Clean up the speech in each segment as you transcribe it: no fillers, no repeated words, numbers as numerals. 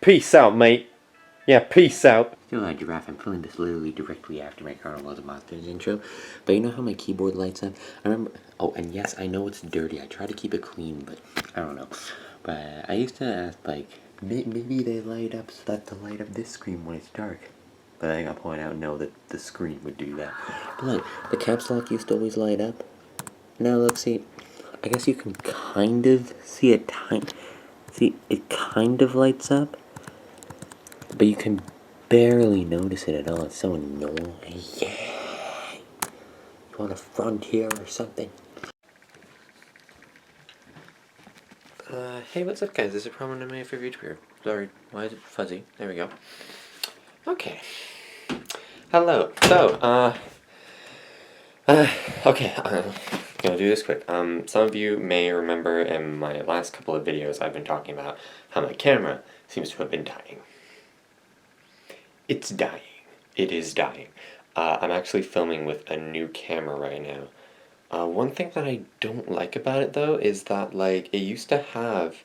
Peace out, mate. Yeah, peace out. Still a giraffe. I'm filming this literally directly after my Carnival of the Monsters intro. But you know how my keyboard lights up? I remember. Oh, and yes, I know it's dirty. I try to keep it clean, but I don't know. But I used to ask, like, maybe they light up so that to light up this screen when it's dark. But I gotta point out, no, that the screen would do that. But look, the caps lock used to always light up. Now look, see, I guess you can kind of see it. See, it kind of lights up, but you can barely notice it at all. It's so annoying. Yeah. You want a frontier or something? Hey, what's up, guys? This is a problem in my favorite YouTuber. Sorry, why is it fuzzy? There we go. Okay. Hello. So, okay, I'm gonna do this quick. Some of you may remember in my last couple of videos I've been talking about how my camera seems to have been dying. It's dying. It is dying. I'm actually filming with a new camera right now. One thing that I don't like about it, though, is that, like, it used to have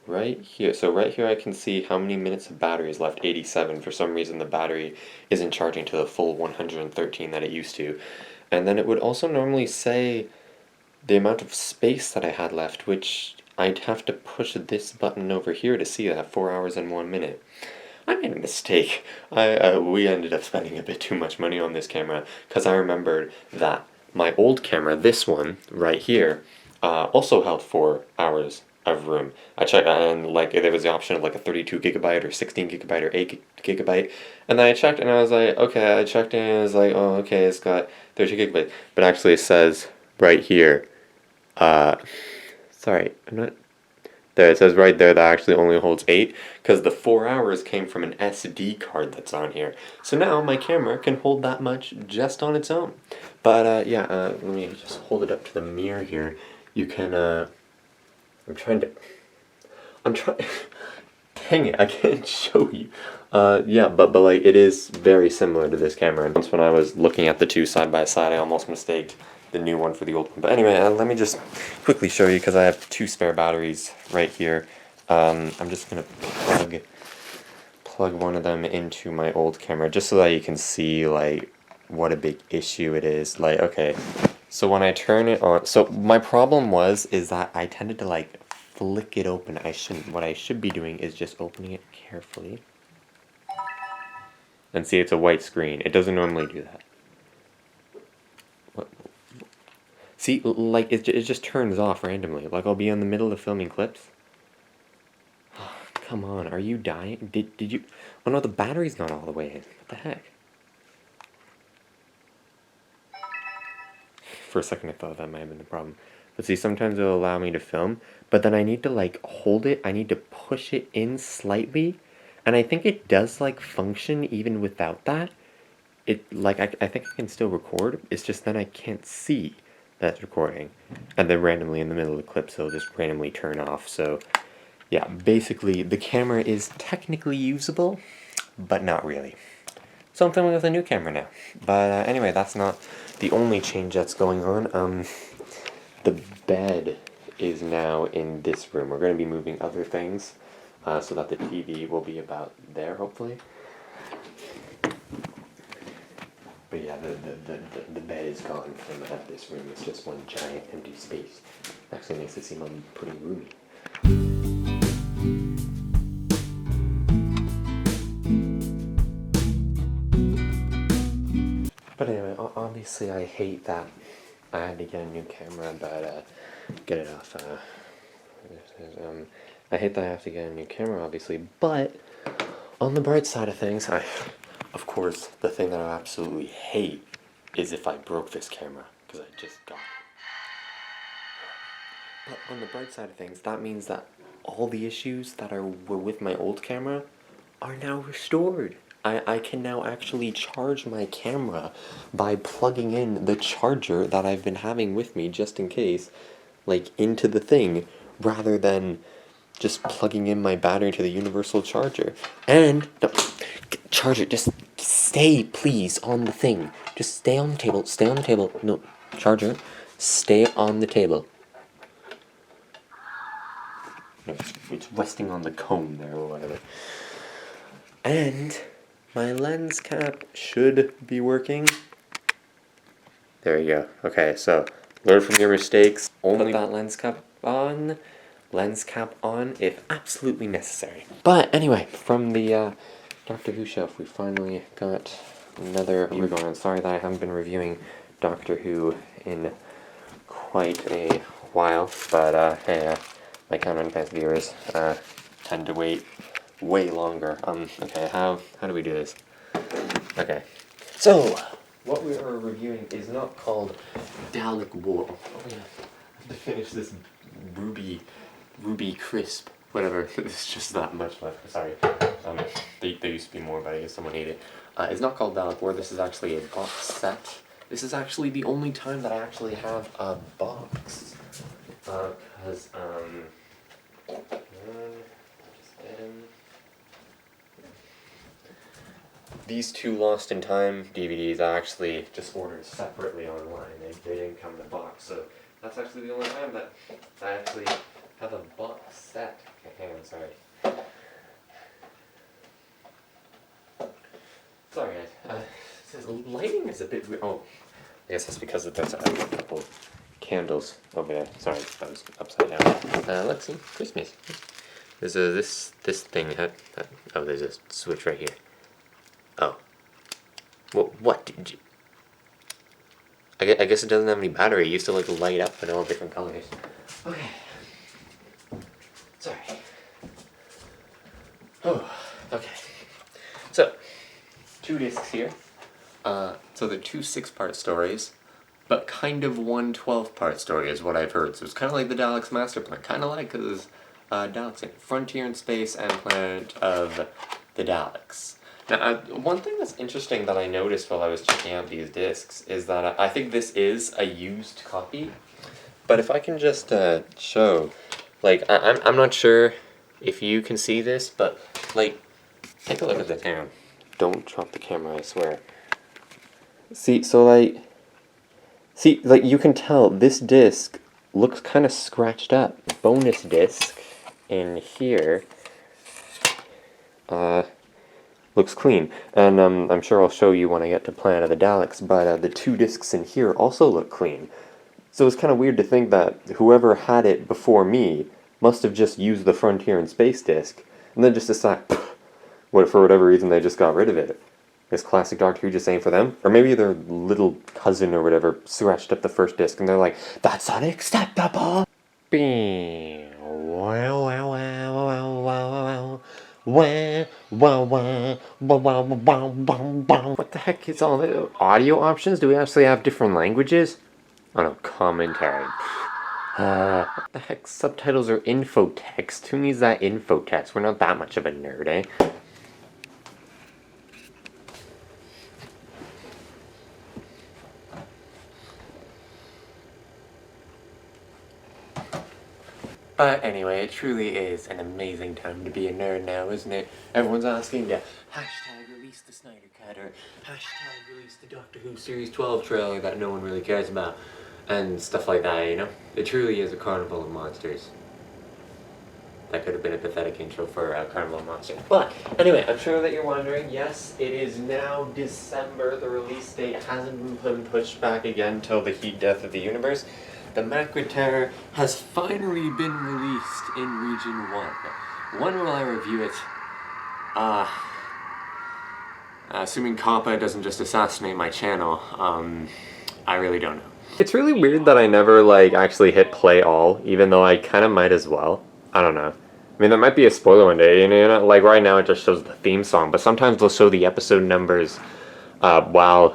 right here. So right here I can see how many minutes of battery is left, 87. For some reason the battery isn't charging to the full 113 that it used to. And then it would also normally say the amount of space that I had left, which I'd have to push this button over here to see that, 4 hours and 1 minute. I made a mistake. We ended up spending a bit too much money on this camera because I remembered that my old camera, this one right here, also held 4 hours of room. I checked, and like there was the option of like a 32 gigabyte or 16 gigabyte or 8 gigabyte, and then I checked and I was like, okay, I checked and I was like, oh, okay, it's got 32 gigabytes, but actually it says right here, sorry, I'm not. There, it says right there that actually only holds 8, because the 4 hours came from an SD card that's on here. So now my camera can hold that much just on its own. But yeah, let me just hold it up to the mirror here. You can, I'm trying, dang it, I can't show you. Yeah, but like, it is very similar to this camera. And once when I was looking at the two side by side, I almost mistaked the new one for the old one. But anyway, let me just quickly show you, because I have 2 spare batteries right here. I'm just gonna plug one of them into my old camera, just so that you can see like what a big issue it is. Like, okay, so when I turn it on, so my problem is that I tended to like flick it open. I shouldn't. What I should be doing is just opening it carefully. And see, it's a white screen. It doesn't normally do that. What? See, like, it just turns off randomly. Like, I'll be in the middle of filming clips. Oh, come on, are you dying? Did you... Oh no, the battery's not all the way in. What the heck? For a second I thought that might have been the problem. But see, sometimes it'll allow me to film, but then I need to, like, hold it. I need to push it in slightly. And I think it does, like, function even without that. It, like, I think I can still record. It's just then I can't see that it's recording. And then randomly in the middle of the clip, so it'll just randomly turn off. So, yeah, basically, the camera is technically usable, but not really. So I'm filming with a new camera now. But anyway, that's not the only change that's going on. The bed is now in this room. We're going to be moving other things so that the TV will be about there, hopefully. But yeah, the bed is gone from this room. It's just one giant empty space. Actually makes it seem pretty roomy. But anyway, obviously I hate that I had to get a new camera, but get it off. I hate that I have to get a new camera, obviously, but on the bright side of things, of course, the thing that I absolutely hate is if I broke this camera, because I just got it. But on the bright side of things, that means that all the issues that were with my old camera are now restored. I can now actually charge my camera by plugging in the charger that I've been having with me just in case, like, into the thing, rather than just plugging in my battery to the universal charger. And, no, charger, just stay, please, on the thing. Just stay on the table, stay on the table. No, charger, stay on the table. No, it's resting on the cone there or whatever. And my lens cap should be working. There you go. Okay, so learn from your mistakes. Only put that lens cap on. Lens cap on if absolutely necessary. But anyway, from the Doctor Who shelf, we finally got another review going on. Sorry that I haven't been reviewing Doctor Who in quite a while, but hey, my Counter Fans viewers tend to wait way longer. Okay, how do we do this? Okay, so what we are reviewing is not called Dalek War. Oh yeah, I have to finish this Ruby Crisp, whatever. There's just that much left. Sorry. There used to be more, but I guess someone ate it. It's not called Dalek War. This is actually a box set. This is actually the only time that I actually have a box. Because, these two Lost in Time DVDs I actually just ordered separately online. They didn't come in a box, so that's actually the only time that I actually have a box set. Okay, hang on, sorry. Sorry guys, lighting is a bit weird. Oh, I guess that's because there's a couple candles over there. Sorry, that was upside down. Let's see, Christmas. There's this thing. Oh, there's a switch right here. Oh. Well, what did you... I guess it doesn't have any battery. It used to like light up in all different colors. Okay. Sorry. Oh, okay. So, 2 discs here. So they're 2 6-part stories, but kind of 1 12-part story is what I've heard. So it's kind of like the Daleks' Master Plan. Kind of like, because Daleks in Frontier in Space and Planet of the Daleks. Now, one thing that's interesting that I noticed while I was checking out these discs is that I think this is a used copy. But if I can just show, like, I'm not sure if you can see this, but, like, take a look at the camera. Don't drop the camera, I swear. See, so, like, you can tell this disc looks kind of scratched up. Bonus disc in here, looks clean, and I'm sure I'll show you when I get to Planet of the Daleks, but the 2 discs in here also look clean. So it's kind of weird to think that whoever had it before me must have just used the Frontier in Space disc, and then just decided, for whatever reason they just got rid of it. Is classic Doctor Who just ain't for them? Or maybe their little cousin or whatever scratched up the first disc and they're like, that's unacceptable! What the heck is all the audio options? Do we actually have different languages? Oh no, commentary. What the heck? Subtitles are info text. Who needs that info text? We're not that much of a nerd, eh? But anyway, it truly is an amazing time to be a nerd now, isn't it? Everyone's asking to hashtag release the Snyder Cut or hashtag release the Doctor Who Series 12 trailer that no one really cares about and stuff like that, you know? It truly is a carnival of monsters. That could have been a pathetic intro for Carnival of Monsters. But anyway, I'm sure that you're wondering, yes, it is now December. The release date hasn't been pushed back again till the heat death of the universe. The Macra Terror has finally been released in Region 1. When will I review it? Assuming Coppa doesn't just assassinate my channel, I really don't know. It's really weird that I never, like, actually hit play all, even though I kind of might as well. I don't know. I mean, there might be a spoiler one day, you know, like right now it just shows the theme song, but sometimes they'll show the episode numbers, while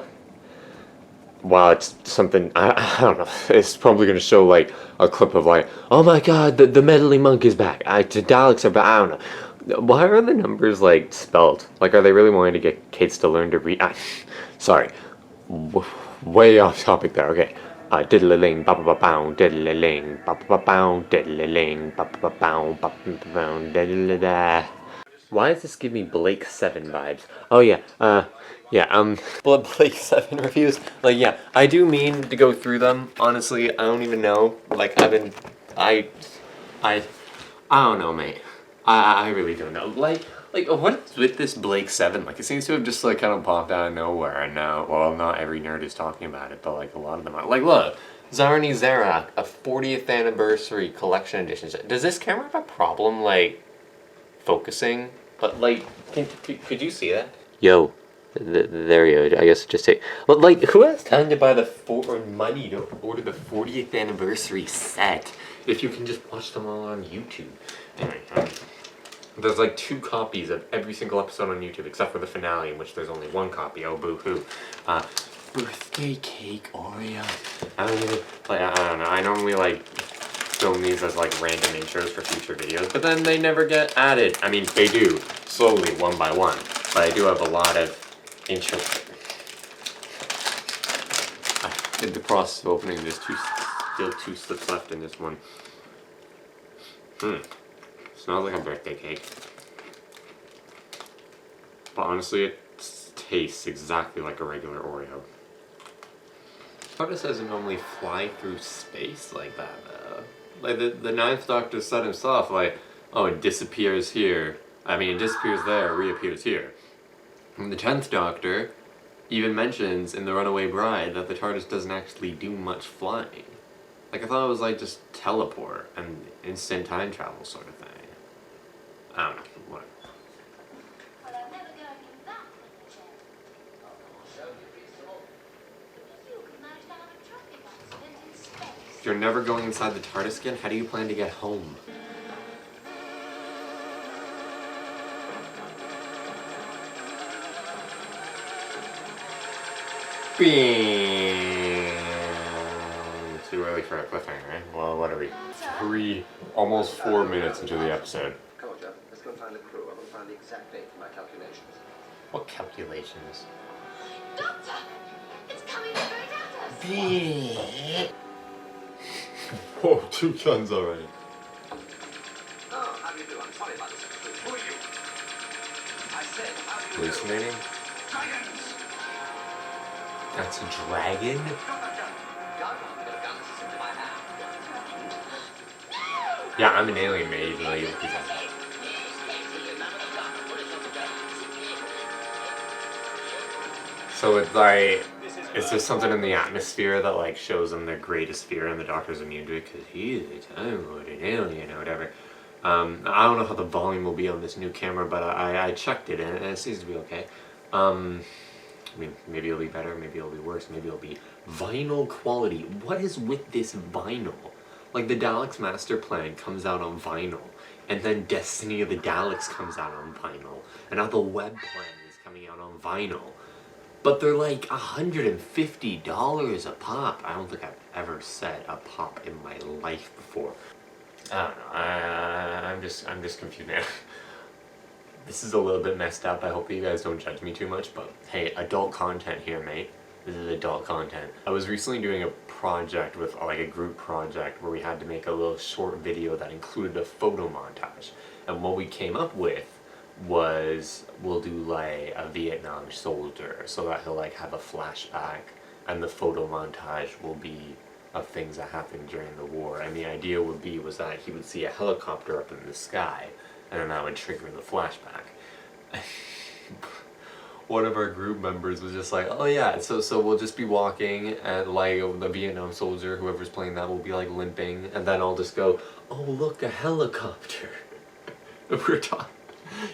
it's something, I don't know, it's probably going to show, like, a clip of, like, oh my god, the meddling monk is back, the Daleks are back, I don't know. Why are the numbers, like, spelled? Like, are they really wanting to get kids to learn to read? Sorry. Way off topic there, okay. Diddle-a-ling, ba-ba-ba-bow, diddle-a-ling, ba-ba-ba-bow, diddle-a-ling, ba-ba-ba-bow, ba-ba-ba-bow, diddle-a-da. Why does this give me Blake 7 vibes? Oh yeah, Blake 7 reviews. Like, yeah, I do mean to go through them. Honestly, I don't even know. Like, I don't know, mate. I really don't know. Like, Like, what's with this Blake 7? Like, it seems to have just, like, kind of popped out of nowhere, and now, well, not every nerd is talking about it, but, like, a lot of them are. Like, look, Zarni Zarak, a 40th anniversary collection edition. Does this camera have a problem, like, focusing? But, like, could you see that? Yo, there you go. I guess just take. But, like, who has time to buy money to order the 40th anniversary set if you can just watch them all on YouTube? Anyway, there's like 2 copies of every single episode on YouTube, except for the finale, in which there's only 1 copy. Oh, boo-hoo. Birthday cake Oreo. I don't even, like, I don't know. I normally, like, film these as, like, random intros for future videos, but then they never get added. I mean, they do, slowly, one by one. But I do have a lot of intros. In the process of opening, there's still 2 slips left in this one. Smells like a birthday cake. But honestly, it tastes exactly like a regular Oreo. TARDIS doesn't normally fly through space like that, though. Like, the 9th Doctor said himself, like, oh, it disappears here. I mean, it disappears there, reappears here. And the 10th Doctor even mentions in The Runaway Bride that the TARDIS doesn't actually do much flying. Like, I thought it was like just teleport and instant time travel sort of thing. I don't know, whatever. Well, I'm never going in that little chair. You could manage to have a traffic accident in space. You're never going inside the TARDIS again? How do you plan to get home? Too early for a cliffhanger, right? Well, what are we? Almost 4 minutes into the episode. Come on, Jeff. Let's go and find the crew. I want to find the exact date for my calculations. What calculations? Doctor! It's coming straight at us! Whoa, 2 tons already. Oh, how do you do? I'm sorry about this. Who are you? I said, how do you do? Hallucinating? Dragons! That's a dragon? Got that gun. Gun? I'm gonna gun this into my hand. Yeah, I'm an alien mage. Like, so it's like, it's just something in the atmosphere that like shows them their greatest fear, and the Doctor's immune to it because he's a Time Lord, an alien or whatever. I don't know how the volume will be on this new camera, but I checked it and it seems to be okay. I mean, maybe it'll be better, maybe it'll be worse, maybe it'll be vinyl quality. What is with this vinyl? Like, the Daleks Master Plan comes out on vinyl, and then Destiny of the Daleks comes out on vinyl, and now the Web Plan is coming out on vinyl. But they're like $150 a pop. I don't think I've ever said a pop in my life before. I don't know. I'm just confused now. This is a little bit messed up. I hope you guys don't judge me too much, but hey, adult content here, mate. This is adult content. I was recently doing a project with, like, a group project where we had to make a little short video that included a photo montage. And what we came up with was, we'll do like a Vietnam soldier so that he'll like have a flashback, and the photo montage will be of things that happened during the war. And the idea was that he would see a helicopter up in the sky, and then that would trigger the flashback. One of our group members was just like, oh yeah, so we'll just be walking, and like the Vietnam soldier, whoever's playing that, will be like limping, and then I'll just go, oh look, a helicopter. And we're talking.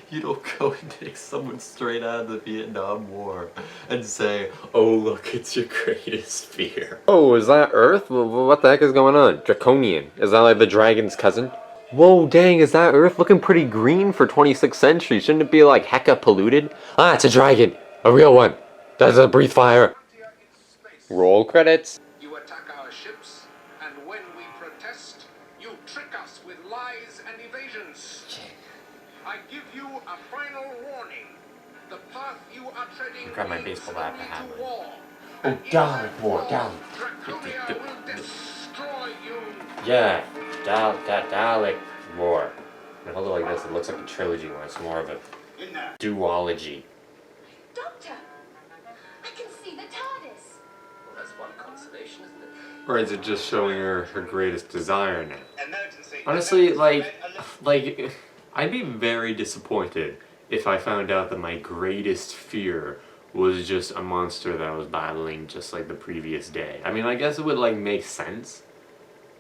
You don't go and take someone straight out of the Vietnam War and say, oh look, it's your greatest fear. Oh, is that Earth? What the heck is going on? Draconian. Is that like the dragon's cousin? Whoa, dang, is that Earth looking pretty green for 26th century? Shouldn't it be like hecka polluted? Ah, it's a dragon. A real one. Does it breathe fire? Roll credits. You attack our ships, and when we protest, you trick us with lies and evasions. I give you a final warning. The path you are treading Grab my leads baseball bat only and have to it. war. Oh, And if Dalek you War, fall, Dalek. Draconia will destroy you. Yeah, Dalek War. And hold it like this, it looks like a trilogy when it's more of a duology. Doctor! I can see the TARDIS! Well, that's one consolation, isn't it? Or is it just showing her greatest desire now? Emergency. Honestly, like, I'd be very disappointed if I found out that my greatest fear was just a monster that I was battling just like the previous day. I mean, I guess it would like make sense,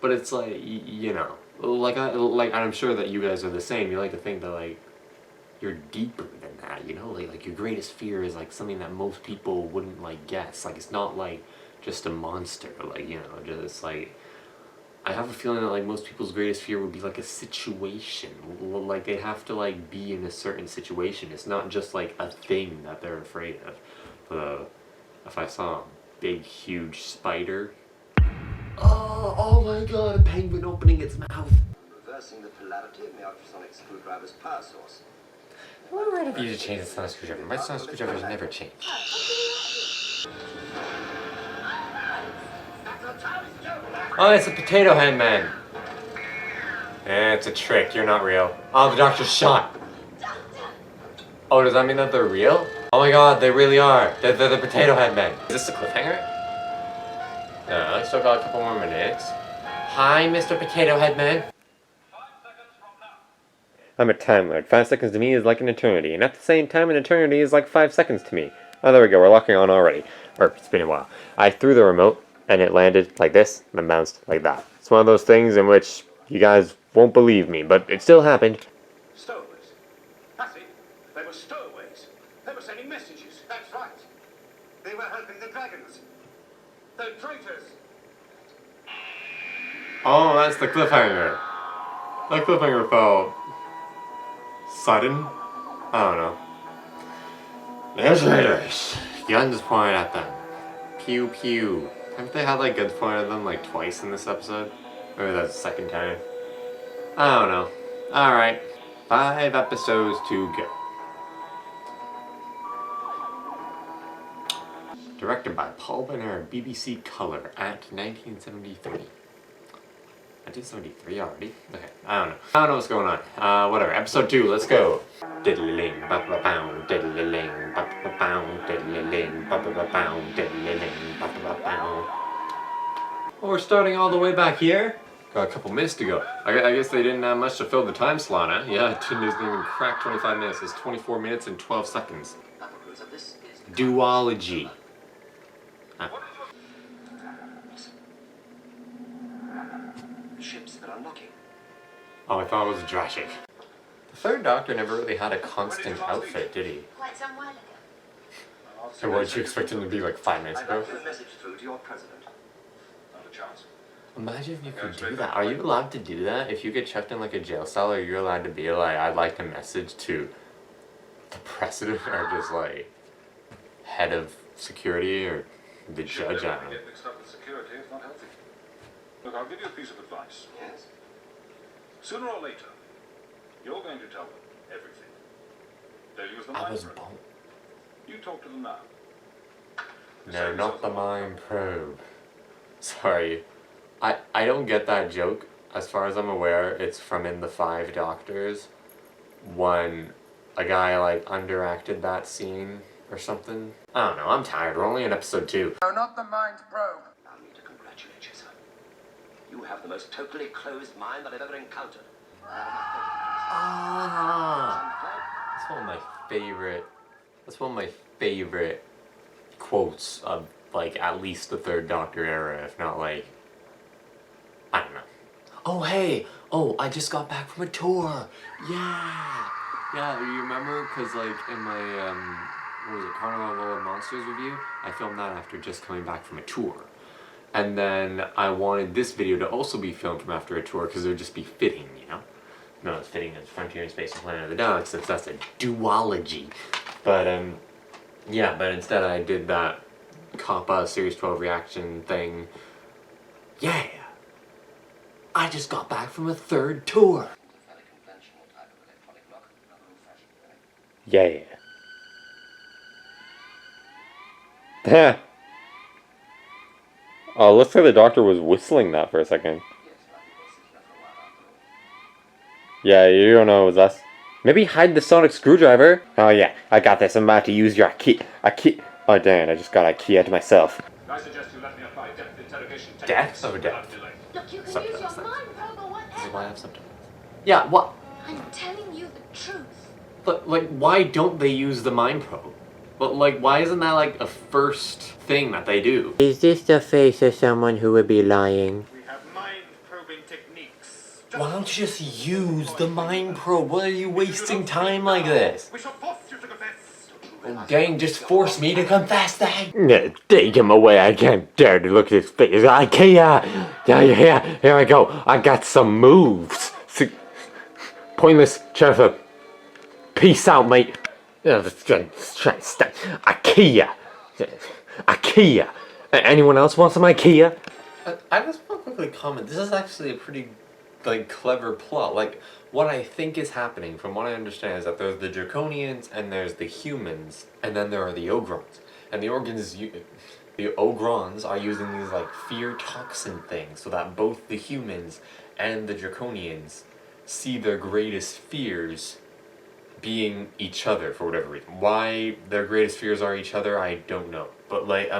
but it's like you know, like I'm sure that you guys are the same. You like to think that like you're deeper than that, you know, like your greatest fear is like something that most people wouldn't like guess. Like it's not like just a monster, like, you know, just like I have a feeling that like most people's greatest fear would be like a situation. Like they have to like be in a certain situation. It's not just like a thing that they're afraid of. If I saw a big huge spider. Oh my god, a penguin opening its mouth. Reversing the polarity of the ultrasonic screwdriver's power source. Why would I have you to change the sonic screwdriver? My sonic screwdriver's never changed. Oh, it's a potato head man. It's a trick. You're not real. Oh, the doctor's shot. Oh, does that mean that they're real? Oh my god, they really are. They're the potato head men. Is this a cliffhanger? No, I still got a couple more minutes. Hi, Mr. Potato Head Man. I'm a time lord. 5 seconds to me is like an eternity, and at the same time, an eternity is like 5 seconds to me. Oh, there we go. We're locking on already. Or, it's been a while. I threw the remote, and it landed like this, and then bounced like that. It's one of those things in which you guys won't believe me, but it still happened. Stowaways. That's it. They were stowaways. They were sending messages. That's right. They were helping the dragons. The traitors. Oh, that's the cliffhanger. The cliffhanger felt sudden. I don't know. There's raiders. Guns pointed at them. Pew pew. Haven't they had like guns pointed at them like twice in this episode? Maybe that's the second time. I don't know. Alright. 5 episodes to go. Directed by Paul Benner, BBC Color at 1973. I did 73 already? Okay, I don't know what's going on. Whatever. Episode 2, let's go. Diddly-ling, ba-ba-bow, diddly-ling, ba-ba-bow, diddly-ling, ba-ba-bow, diddly-ling, ba-ba-bow. Well, we're starting all the way back here. Got a couple minutes to go. I guess they didn't have much to fill the time slot, huh? Yeah, it didn't even crack 25 minutes. It's 24 minutes and 12 seconds. Duology. Ships that are knocking. Oh, I thought it was a dry shake. The third Doctor never really had a constant outfit, did he? Quite some while ago. So what did you expect him to be like 5 minutes I'd ago? like to get a message through to your president. Not a chance. Imagine if you could do that. Are you allowed to do that? If you get chucked in like a jail cell, are you allowed to be like, I'd like to message to the president or just like head of security or the judge? I don't know. Get mixed up with security. It's not healthy. Look, I'll give you a piece of advice. Yes? Sooner or later, you're going to tell them everything. They'll use the I mind was probe. born. You talk to them now. No, not the mind probe. Sorry. I don't get that joke. As far as I'm aware, it's from in the 5 Doctors when a guy like underacted that scene or something. I don't know, I'm tired. We're only in episode 2. No, not the mind probe. Allow me to congratulate you, sir. You have the most totally closed mind that I've ever encountered. That's one of my favorite quotes of like at least the 3rd Doctor era, if not like, I don't know. Oh hey, I just got back from a tour. Yeah, you remember? Cause like in my what was it, Carnival of Monsters review, I filmed that after just coming back from a tour. And then I wanted this video to also be filmed from after a tour because it would just be fitting, you know? No, it's fitting as Frontier in Space and Planet of the Daleks since that's a duology. But, yeah, but instead I did that Coppa Series 12 reaction thing. Yeah! I just got back from a 3rd tour! Yeah. Oh, looks like the Doctor was whistling that for a second. Yeah, you don't know it was us. Maybe hide the sonic screwdriver. Oh yeah, I got this. I'm about to use your key. Oh dang, I just got a key out to myself. I suggest you let me apply depth interrogation techniques. Depth over without depth? delay. Look, you can Subtitles, use your thanks. mind probe or This is whatever. why I have subtitles. Yeah, what? I'm telling you the truth. But, like, why don't they use the mind probe? But, like, why isn't that, like, a first thing that they do? Is this the face of someone who would be lying? We have mind-probing techniques. Why don't you just use the mind probe? Why are you wasting time like this? We shall force you to confess. Oh, dang, just force me to confess that! Yeah, take him away. I can't dare to look at his face. I can't. Yeah, here I go. I got some moves. Pointless, Jennifer. Peace out, mate. IKEA. IKEA. Anyone else want some IKEA? I just want to quickly comment. This is actually a pretty, like, clever plot. Like, what I think is happening, from what I understand, is that there's the Draconians, and there's the humans, and then there are the Ogrons. And the Ogrons are using these, like, fear toxin things, so that both the humans and the Draconians see their greatest fears being each other for whatever reason. Why their greatest fears are each other, I don't know. But, like,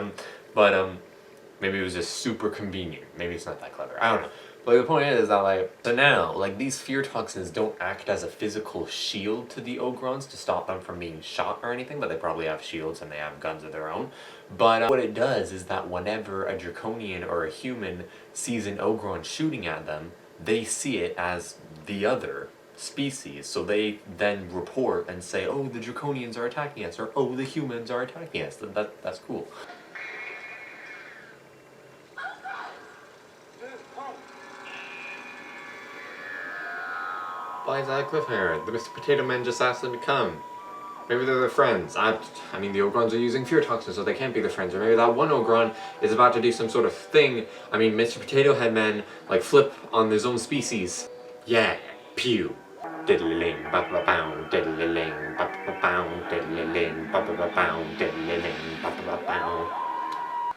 maybe it was just super convenient. Maybe it's not that clever. I don't know. But the point is that, like, so now, like, these fear toxins don't act as a physical shield to the Ogrons to stop them from being shot or anything, but they probably have shields and they have guns of their own. But what it does is that whenever a Draconian or a human sees an Ogron shooting at them, they see it as the other species. So they then report and say, oh, the Draconians are attacking us, or oh, the humans are attacking us. That's cool. Why is that a cliffhanger? The Mr. Potato Man just asked them to come. Maybe they're their friends. I mean, the Ogrons are using fear toxins, so they can't be their friends. Or maybe that one Ogron is about to do some sort of thing. I mean, Mr. Potato Head Man, like, flip on his own species. Yeah, pew. Diddly-ling, ba-ba-bow, diddly-ling, ba-ba-bow, diddly-ling, ba-ba-bow, diddly-ling, ba-ba-bow.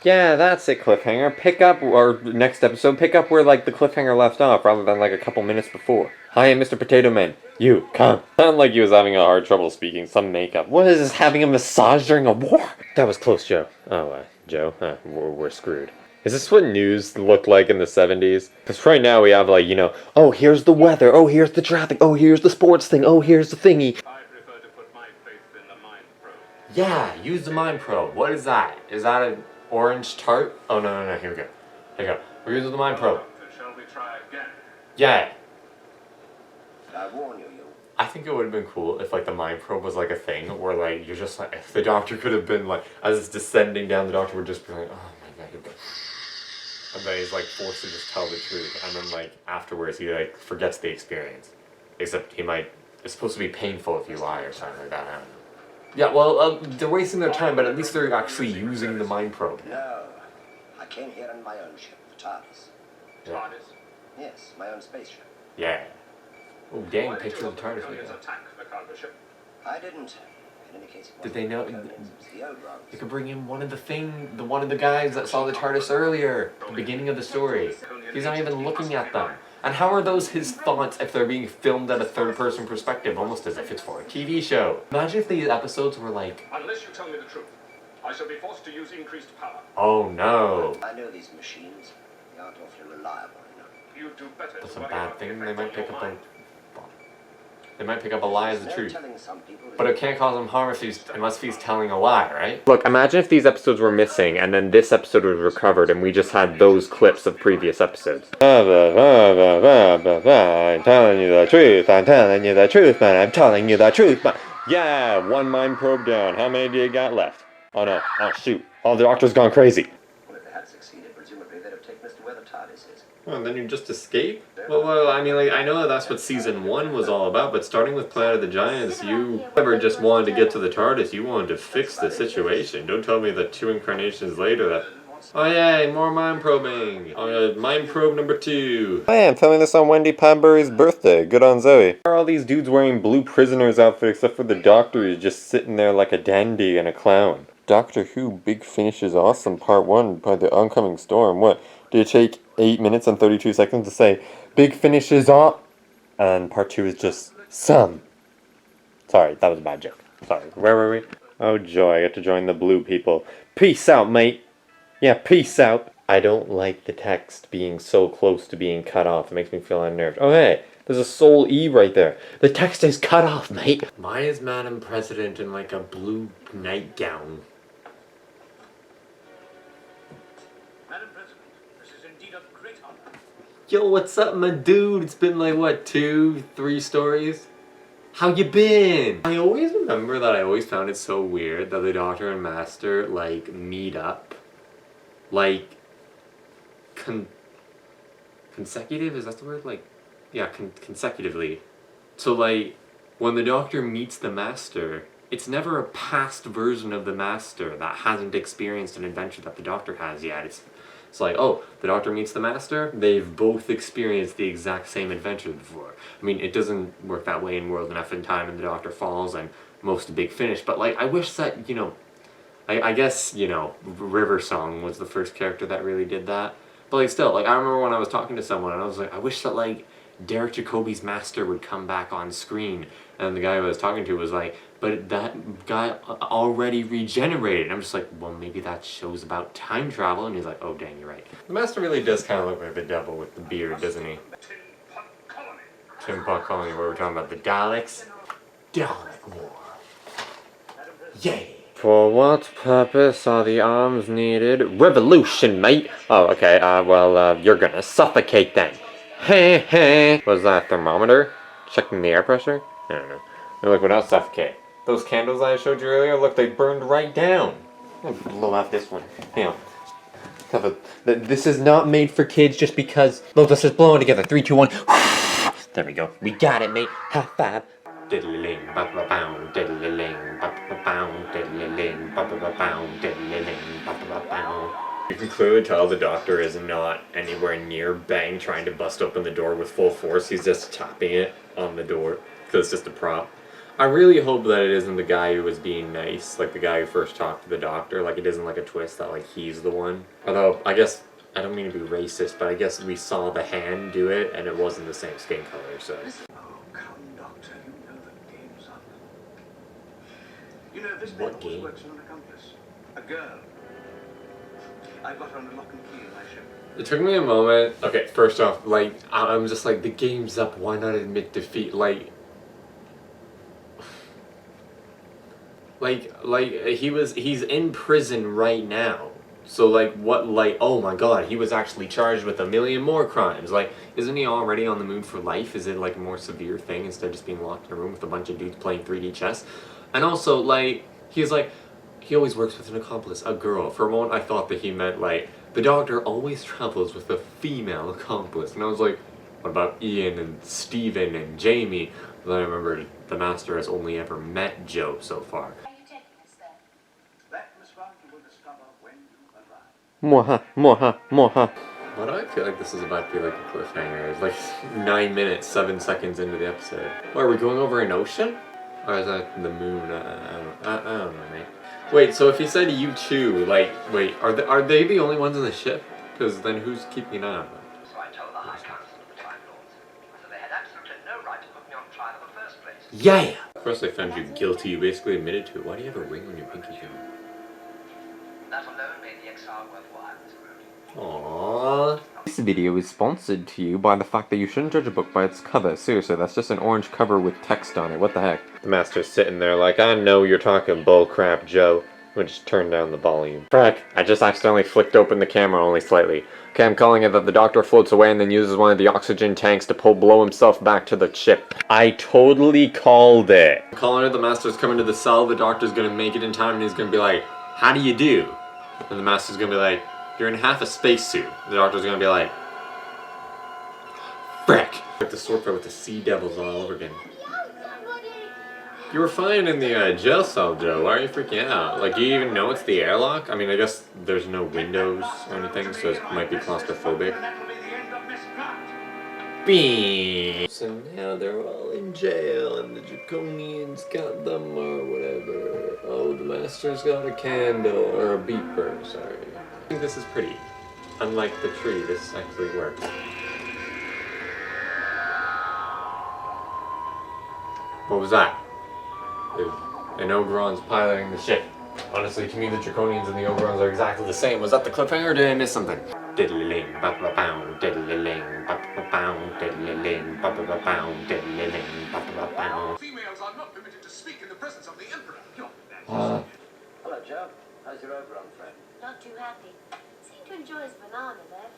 Yeah, that's it, cliffhanger. Pick up, or next episode, pick up where, like, the cliffhanger left off, rather than, like, a couple minutes before. Hi, Mr. Potato Man. You, come. Sounded like he was having a hard trouble speaking. Some makeup. What is this, having a massage during a war? That was close, Joe. Oh, Joe? We're screwed. Is this what news looked like in the 70s? Because right now we have, like, you know, oh, here's the weather, oh, here's the traffic, oh, here's the sports thing, oh, here's the thingy. I prefer to put my faith in the mind probe. Yeah, use the mind probe. What is that? Is that an orange tart? Oh, no, here we go. Here we go. We're using the mind probe. Shall we try again? Yeah. I warn you, I think it would have been cool if, like, the mind probe was, like, a thing where, like, you're just, like, if the doctor could have been, like, as it's descending down, the doctor would just be like, oh my god, you're good. And then he's, like, forced to just tell the truth. And then, like, afterwards, he, like, forgets the experience. Except he might, it's supposed to be painful if you lie or something like that, I don't know. Yeah, well, they're wasting their time, but at least they're actually using the mind probe. No. I came here in my own ship, the TARDIS. Yeah. TARDIS? Yes, my own spaceship. Yeah. Oh, dang, Why did picture you of the help TARDIS. Draconians attack the cargo ship? I didn't. In any case, it Did wasn't they know- the Draconians, it was the Ogrons. You could bring in one of the guys that saw the TARDIS earlier, at the beginning of the story. He's not even looking at them. And how are those his thoughts if they're being filmed at a third-person perspective, almost as if it's for a TV show? Imagine if these episodes were like, Unless you tell me the truth, I shall be forced to use increased power. oh no, I know these machines. They aren't awfully reliable, you know. You do better that's to a worry bad about the thing. They effect might on pick your up a, mind. they might pick up a lie as the There's no truth. telling some people But it can't cause him harm if unless he's telling a lie, right? Look, imagine if these episodes were missing, and then this episode was recovered, and we just had those clips of previous episodes. I'm telling you the truth, I'm telling you the truth, man, I'm telling you the truth, man. Yeah, one mind probe down. How many do you got left? Oh no, oh shoot. Oh, the doctor's gone crazy. Well, if they had succeeded, presumably they'd have taken us to where the TARDIS is. Oh, and then you just escape? Well, I mean, like, I know that's what season 1 was all about, but starting with Planet of the Giants, you never just wanted to get to the TARDIS, you wanted to fix the situation. Don't tell me that 2 incarnations later that... Oh yay, more mind probing! Oh yeah, mind probe number 2. Hey, I'm filming this on Wendy Padbury's birthday. Good on Zoe. Why are all these dudes wearing blue prisoner's outfits except for the doctor who's just sitting there like a dandy and a clown? Doctor Who Big Finish is Awesome Part 1 by the Oncoming Storm. What? Did it take 8 minutes and 32 seconds to say, Big Finish is on? And Part 2 is just, some. Sorry, that was a bad joke. Sorry, where were we? Oh joy, I get to join the blue people. Peace out, mate. Yeah, peace out. I don't like the text being so close to being cut off. It makes me feel unnerved. Oh hey, There's a sole E right there. The text is cut off, mate. Why is Madam President in like a blue nightgown? Madam President, this is indeed a great honor. Yo, what's up, my dude? It's been like, what, 2, 3 stories? How you been? I always remember that I always found it so weird that the Doctor and Master, like, meet up. Like, consecutive? Is that the word? Like, yeah, consecutively. So, like, when the Doctor meets the Master, it's never a past version of the Master that hasn't experienced an adventure that the Doctor has yet. It's like, oh, the Doctor meets the Master, they've both experienced the exact same adventure before. I mean, it doesn't work that way in World Enough in Time and the Doctor Falls and Most a Big Finish, but, like, I wish that, you know, I guess, you know, River Song was the first character that really did that. But, like, still, like, I remember when I was talking to someone and I was like, I wish that, like, Derek Jacobi's Master would come back on screen. And the guy I was talking to was like, but that guy already regenerated. And I'm just like, well, maybe that show's about time travel. And he's like, oh, dang, you're right. The Master really does kind of look like the devil with the beard, doesn't he? Tin Pot Colony, where we're talking about the Daleks. Dalek War. Yay! For what purpose are the arms needed? Revolution, mate! Oh, okay, well, you're gonna suffocate then. Heh heh. Was that a thermometer? Checking the air pressure? I don't know. Look, without suffocate. Those candles I showed you earlier, look, they burned right down. I'm gonna blow out this one. Hang on. This is not made for kids just because. Look, let's just blow it together. 3, 2, 1. There we go. We got it, mate. High five. Diddly-ling, ba-ba-bow, diddly-ling, ba-ba-bow, diddly-ling, ba-ba-bow, diddly-ling, ba-ba-bow. You can clearly tell the Doctor is not anywhere near Bang trying to bust open the door with full force. He's just tapping it on the door because it's just a prop. I really hope that it isn't the guy who was being nice, like the guy who first talked to the Doctor. Like, it isn't like a twist that, like, he's the one. Although, I guess, I don't mean to be racist, but I guess we saw the hand do it and it wasn't the same skin color, so. You know, this What game? works on an accomplice. A girl. I've got her under lock and key in my ship. It took me a moment. Okay, first off, like, I'm just like, the game's up, why not admit defeat? Like, he's in prison right now. So, like, what, like, oh my god, he was actually charged with 1 million more crimes. Like, isn't he already on the moon for life? Is it, like, a more severe thing instead of just being locked in a room with a bunch of dudes playing 3D chess? And also, like, he's like, he always works with an accomplice, a girl. For a moment, I thought that he meant, like, the Doctor always travels with a female accomplice. And I was like, what about Ian and Steven and Jamie? But then I remembered the Master has only ever met Joe so far. Are you taking us there? That, Miss Bond, you will discover when you arrive. Moha. Why do I feel like this is about to be like a cliffhanger? It's like 9 minutes, 7 seconds into the episode. What, are we going over an ocean? Or is that the moon? I don't know, mate. Wait, so if he said you too, like, wait, are they the only ones in the ship? Because then who's keeping an eye on them? So I told the High Council of the Time Lords. I said they had absolutely no right to put me on trial in the first place. Yeah! First they found you guilty, you basically admitted to it. Why do you have a ring on your pinky finger? That alone made the exile worthwhile, Mr. Brody. Aww. This video is sponsored to you by the fact that you shouldn't judge a book by its cover. Seriously, that's just an orange cover with text on it. What the heck? The Master's sitting there like, I know you're talking bullcrap, Joe. I'm gonna just turn down the volume. Frack, I just accidentally flicked open the camera only slightly. Okay, I'm calling it that the Doctor floats away and then uses one of the oxygen tanks to blow himself back to the ship. I totally called it. I'm calling it the Master's coming to the cell, the Doctor's gonna make it in time and he's gonna be like, how do you do? And the Master's gonna be like, you're in half a spacesuit. The Doctor's gonna be like, frick! Like the sword fight with the Sea Devils all over again. You were fine in the jail cell, Joe. Why are you freaking out? Like, do you even know it's the airlock? I mean, I guess there's no windows or anything, so it might be claustrophobic. That'll be the end of Miss Pratt. Beam. So now they're all in jail, and the Draconians got them, or whatever. Oh, the Master's got a candle, or a beeper, sorry. I think this is pretty. Unlike the tree, this actually works. What was that? And Oberon's piloting the ship. Honestly, to me, the Draconians and the Oberons are exactly the same. Was that the cliffhanger or did I miss something? Diddly-ling, ba-ba-bow, diddly-ling, ba-ba-bow, diddly-ling, ba-ba-bow, diddly-ling, ba-ba-bow. Females are not permitted to speak in the presence of the Emperor. Hello, Joe. How's your Oberon friend? Not too happy. Seemed to enjoy his banana there.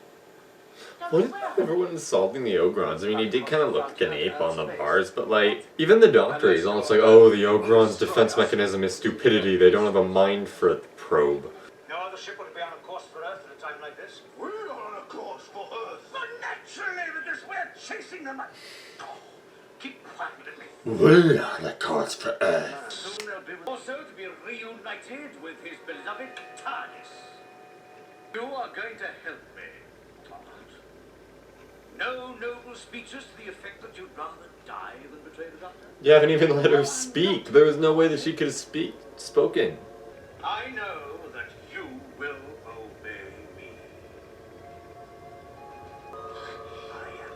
What is everyone insulting the Ogrons? I mean, he did kind of look like an ape on the bars, but like, even the Doctor, he's almost like, oh, the Ogrons' defense mechanism is stupidity. They don't have a mind for a probe. No other ship would be on a course for Earth at a time like this. We're on a course for Earth. But naturally, because we're chasing them. Keep quiet with me. We're on a course for Earth. Soon they'll be also to be reunited with his beloved TARDIS. You are going to help me, Todd. No noble speeches to the effect that you'd rather die than betray the Doctor? You haven't even let her speak. There was no way that she could have spoken. I know that you will obey me.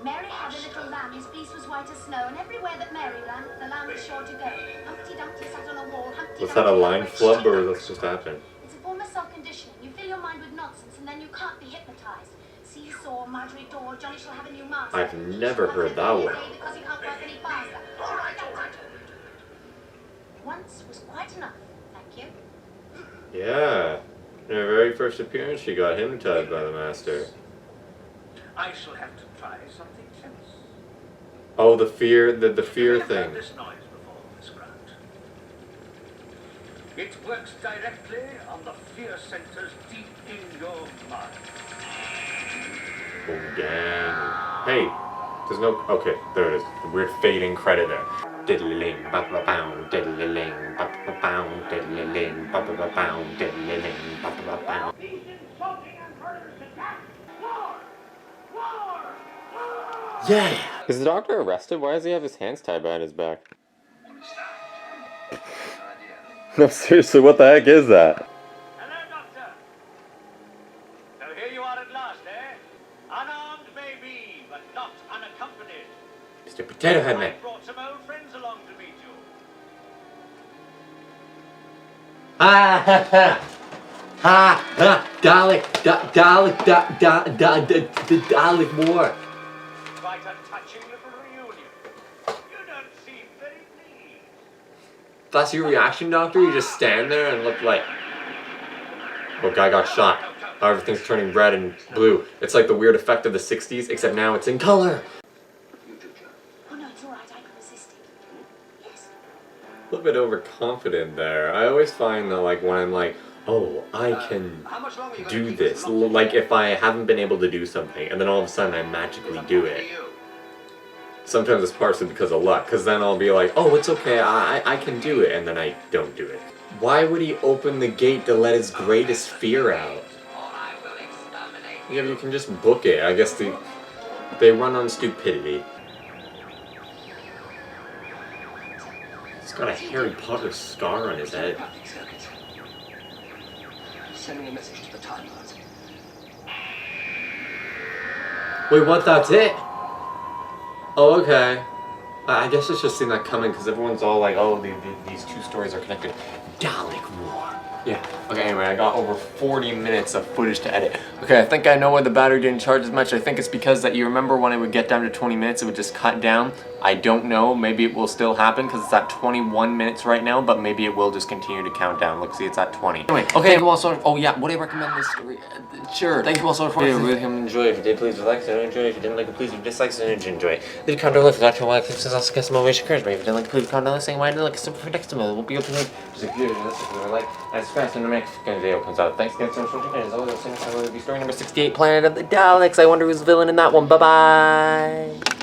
Mary had a little lamb, his fleece was white as snow, and everywhere that Mary ran, the lamb was sure to go. Humpty Dumpty sat on a wall, Humpty Was that a Dumpty line had a flub or great that's just happened? It's a form of self-conditioning. You fill your mind with nonsense, and then you can't be hypnotized. Seesaw, Marjorie Door, Johnny shall have a new master. I've never heard that one. Because he can't work any faster. All right. Once was quite enough. Thank you. Yeah. In her very first appearance, she got hypnotized by the Master. I shall have to try something else. Oh, the fear Never thing. heard this noise before, Miss Grant. It works directly on the fear centers deep in your mind. Oh, dang. Hey, there's no. Okay, there it is. The weird fading credit there. Diddly-ling, ba-ba-bow, diddly-ling, ba-ba-bow, diddly-ling, ba-ba-bow, diddly-ling, ba-ba-bow. These insulting and murderous attacks! War! War! War! Yeah! Is the Doctor arrested? Why does he have his hands tied behind his back? No, seriously, what the heck is that? Hello, Doctor. So here you are at last, eh? Unarmed maybe, but not unaccompanied. Mr. Potato Head Man. I brought some old friends along to meet you. Ha ha ha! Ha ha! Dalek! Dalek War! Quite a touching little reunion. You don't seem very pleased. That's your reaction, Doctor? You just stand there and look like... Oh, guy got shot. Everything's turning red and blue. It's like the weird effect of the 60s, except now it's in color. Oh no, it's all right. I can resist it. Yes. A little bit overconfident there. I always find that, like, when I'm like, oh, I can How much longer are you gonna do keep this. locked? Like, if I haven't been able to do something, and then all of a sudden I magically do it. Sometimes it's partially because of luck, because then I'll be like, oh, it's okay, I can do it, and then I don't do it. Why would he open the gate to let his greatest fear out? Yeah, you can just book it. I guess they run on stupidity. He's got a Harry Potter scar on his head. Sending a message to the time lords. Wait, what? That's it? Oh, okay. I guess it's just seen that coming because everyone's all like, oh, these two stories are connected. Dalek War. Yeah. Okay, anyway, I got over 40 minutes of footage to edit. Okay, I think I know why the battery didn't charge as much. I think it's because that you remember when it would get down to 20 minutes, it would just cut down. I don't know. Maybe it will still happen because it's at 21 minutes right now, but maybe it will just continue to count down. Look, see, it's at 20. Anyway, okay, thank you all so much. Oh, yeah, would I recommend this story? Sure. Thank you all so much for watching. Really enjoy it. If you did, please like it. Enjoy it. If you didn't like it, please dislike it. And enjoy it. Leave a comment below if you liked it. Why clips is also some motivation encouragement. If you didn't like it, please comment below saying why I didn't like it. Simple for next time. It will be open to just a video. Like and subscribe when the next video comes out. Thanks again so much for watching. As always, I'll see you next time. Will be story number 68, Planet of the Daleks. I wonder who's the villain in that one. Bye bye.